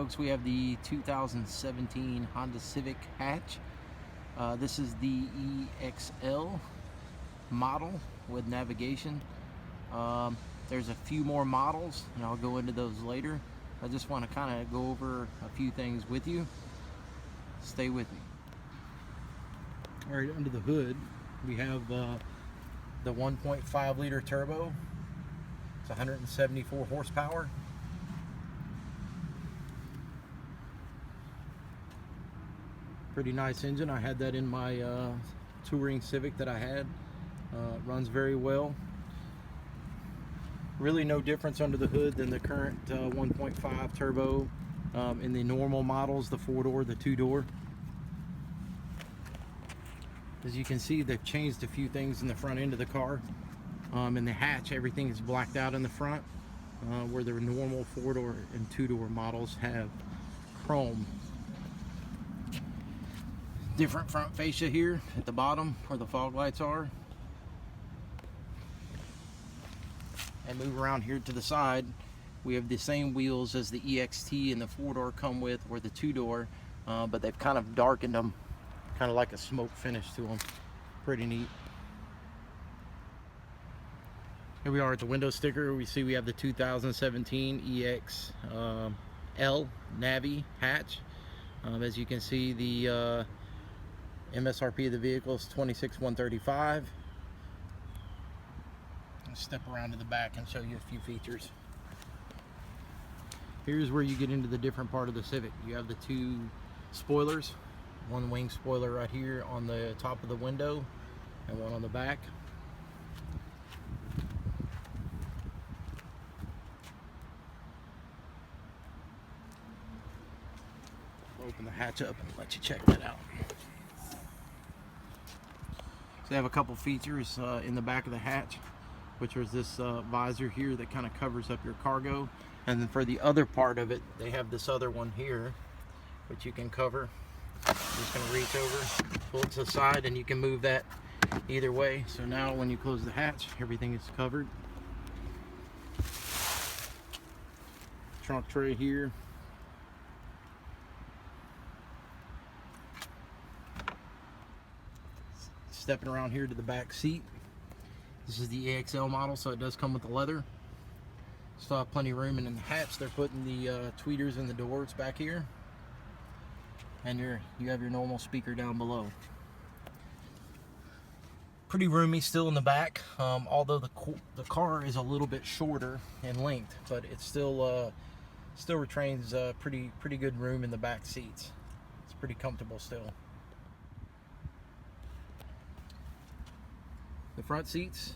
folks, we have the 2017 Honda Civic Hatch. This is the EXL model with navigation. There's a few more models and I'll go into those later. I just want to kind of go over a few things with you. Stay with me. Alright, under the hood we have the 1.5 liter turbo. It's 174 horsepower. Pretty nice engine. I had that in my touring Civic that I had. Runs very well. Really no difference under the hood than the current 1.5 turbo in the normal models, the 4-door, the 2-door. As you can see, they've changed a few things in the front end of the car. In the hatch, everything is blacked out in the front, where the normal 4-door and 2-door models have chrome. Different front fascia here at the bottom where the fog lights are. And move around here to the side, we have the same wheels as the EXT and the 4-door come with, or the 2-door, but they've kind of darkened them, kind of like a smoke finish to them. Pretty neat. Here we are at the window sticker. We see we have the 2017 EXL Navi hatch. As you can see, the MSRP of the vehicle is $26,135. I'll step around to the back and show you a few features. Here's where you get into the different part of the Civic. You have the two spoilers, one wing spoiler right here on the top of the window and one on the back. I'll open the hatch up and let you check that out. So they have a couple features in the back of the hatch, which is this visor here that kind of covers up your cargo. And then for the other part of it, they have this other one here, which you can cover. I'm just going to reach over, pull it to the side, and you can move that either way. So now when you close the hatch, everything is covered. Trunk tray here. Stepping around here to the back seat. This is the EXL model, so it does come with the leather. Still have plenty of room, and in the hatch they're putting the tweeters in the doors back here, and you have your normal speaker down below. Pretty roomy still in the back, although the car is a little bit shorter in length, but it still retains pretty good room in the back seats. It's pretty comfortable still. The front seats,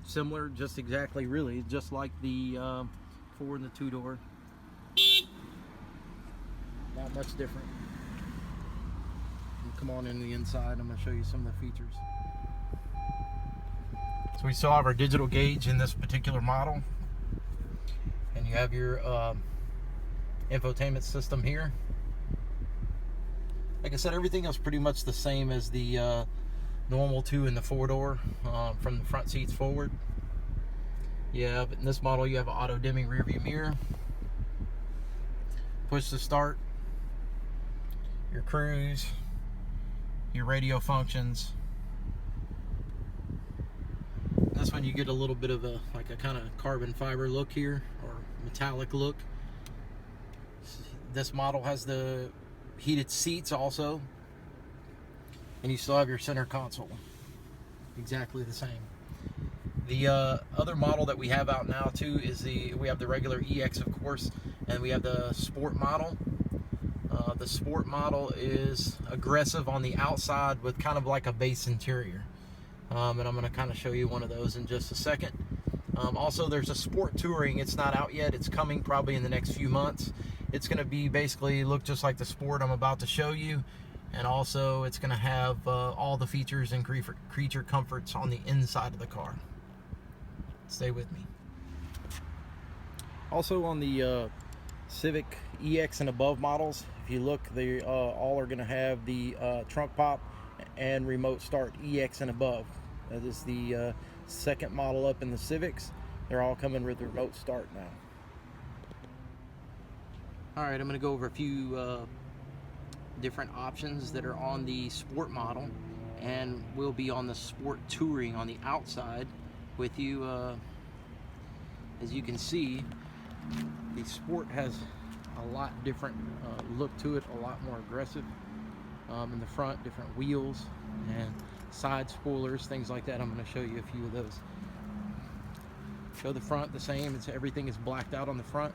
similar, just exactly, really, just like the 4 and the 2-door. Not much different. Come on in the inside, I'm going to show you some of the features. So we still have our digital gauge in this particular model. And you have your infotainment system here. Like I said, everything else pretty much the same as the normal 2 and the 4-door from the front seats forward. Yeah, but in this model you have an auto dimming rear view mirror, push to start, your cruise, your radio functions. This one you get a little bit of a kind of carbon fiber look here, or metallic look. This model has the heated seats also. And you still have your center console, exactly the same. The other model that we have out now too is we have the regular EX, of course, and we have the Sport model. The Sport model is aggressive on the outside with kind of like a base interior, and I'm going to kind of show you one of those in just a second. Also, there's a Sport Touring. It's not out yet. It's coming probably in the next few months. It's going to be basically look just like the Sport I'm about to show you. And also it's going to have all the features and creature comforts on the inside of the car. Stay with me. Also on the Civic EX and above models, if you look, they all are going to have the trunk pop and remote start EX and above. That is the second model up in the Civics. They're all coming with remote start now. Alright, I'm going to go over a few different options that are on the Sport model, and we'll be on the Sport Touring on the outside with you. As you can see, the Sport has a lot different look to it, a lot more aggressive. In the front, different wheels and side spoilers, things like that. I'm going to show you a few of those. Show the front the same. Everything is blacked out on the front,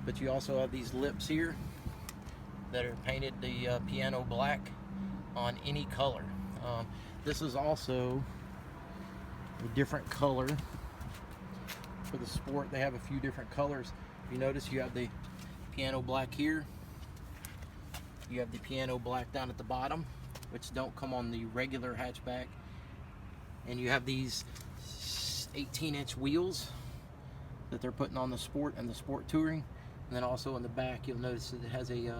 but you also have these lips here that are painted the piano black on any color. This is also a different color for the Sport. They have a few different colors. If you notice, you have the piano black here. You have the piano black down at the bottom, which don't come on the regular hatchback. And you have these 18-inch wheels that they're putting on the Sport and the Sport Touring. And then also in the back, you'll notice that it has a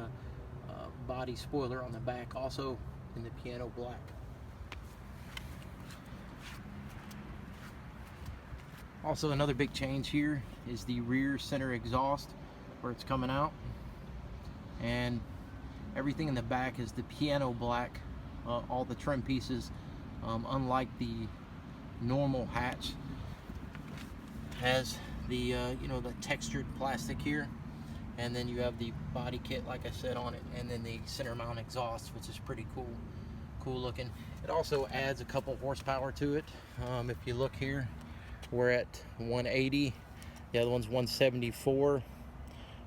body spoiler on the back, also in the piano black. Also, another big change here is the rear center exhaust, where it's coming out. And everything in the back is the piano black, all the trim pieces, unlike the normal hatch, has the you know, the textured plastic here, and then you have the body kit, like I said, on it, and then the center mount exhaust, which is pretty cool looking. It also adds a couple horsepower to it. If you look here, we're at 180, the other one's 174,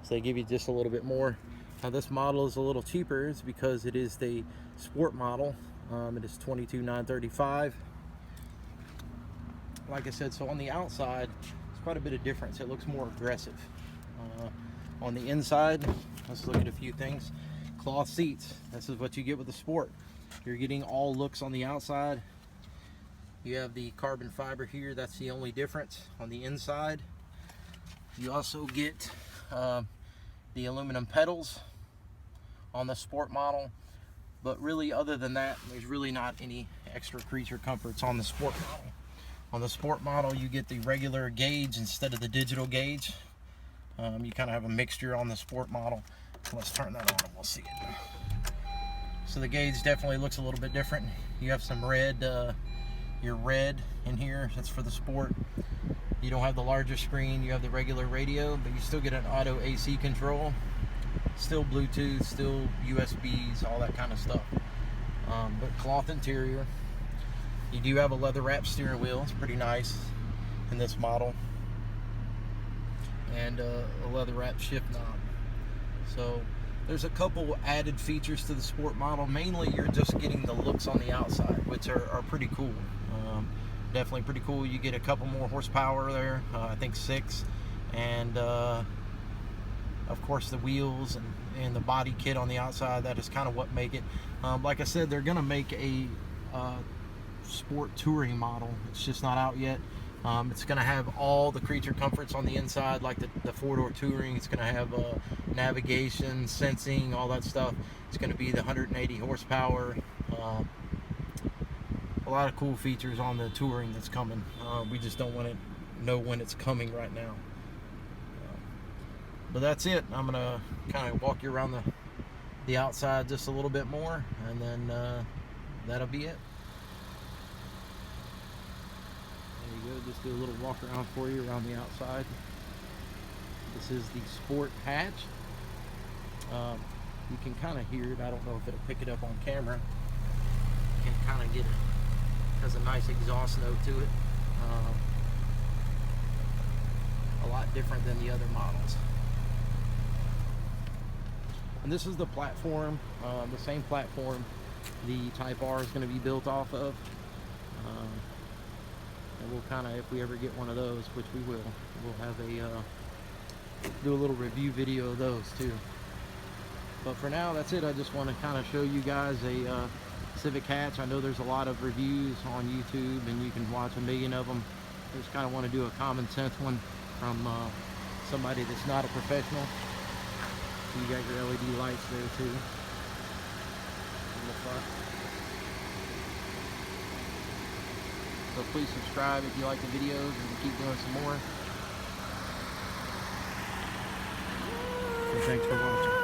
so they give you just a little bit more. Now this model is a little cheaper. It's because it is the Sport model. It is $22,935. Like I said, so on the outside, there's quite a bit of difference. It looks more aggressive. On the inside, let's look at a few things. Cloth seats. This is what you get with the Sport. You're getting all looks on the outside. You have the carbon fiber here. That's the only difference. On the inside, you also get the aluminum pedals on the Sport model, but really other than that, there's really not any extra creature comforts on the Sport model. On the Sport model, you get the regular gauge instead of the digital gauge. You kind of have a mixture on the Sport model. Let's turn that on and we'll see it. So the gauge definitely looks a little bit different. You have some red, your red in here, that's for the Sport. You don't have the larger screen, you have the regular radio, but you still get an auto AC control, still Bluetooth, still USBs, all that kind of stuff. But cloth interior. You do have a leather wrap steering wheel. It's pretty nice in this model, and a leather wrap shift knob. So there's a couple added features to the Sport model. Mainly you're just getting the looks on the outside, which are pretty cool. Definitely pretty cool. You get a couple more horsepower there, I think 6, and of course the wheels and the body kit on the outside. That is kind of what make it. Like I said, they're gonna make a Sport Touring model. It's just not out yet. It's gonna have all the creature comforts on the inside, like the 4-door Touring. It's gonna have navigation, sensing, all that stuff. It's gonna be the 180 horsepower. A lot of cool features on the Touring that's coming. We just don't want to know when it's coming right now. But that's it. I'm gonna kind of walk you around the outside just a little bit more, and then that'll be it. There you go. Just do a little walk around for you around the outside. This is the Sport Hatch. You can kind of hear it. I don't know if it'll pick it up on camera. You can kind of get it. Has a nice exhaust note to it. A lot different than the other models. And this is the platform, the same platform the Type R is going to be built off of. And we'll kind of, if we ever get one of those, which we will, we'll have do a little review video of those too. But for now, that's it. I just want to kind of show you guys a Civic Hatch. I know there's a lot of reviews on YouTube and you can watch a million of them. I just kind of want to do a common sense one from somebody that's not a professional. So you got your LED lights there too in the front. So please subscribe if you like the videos, and we'll keep doing some more. And thanks for watching.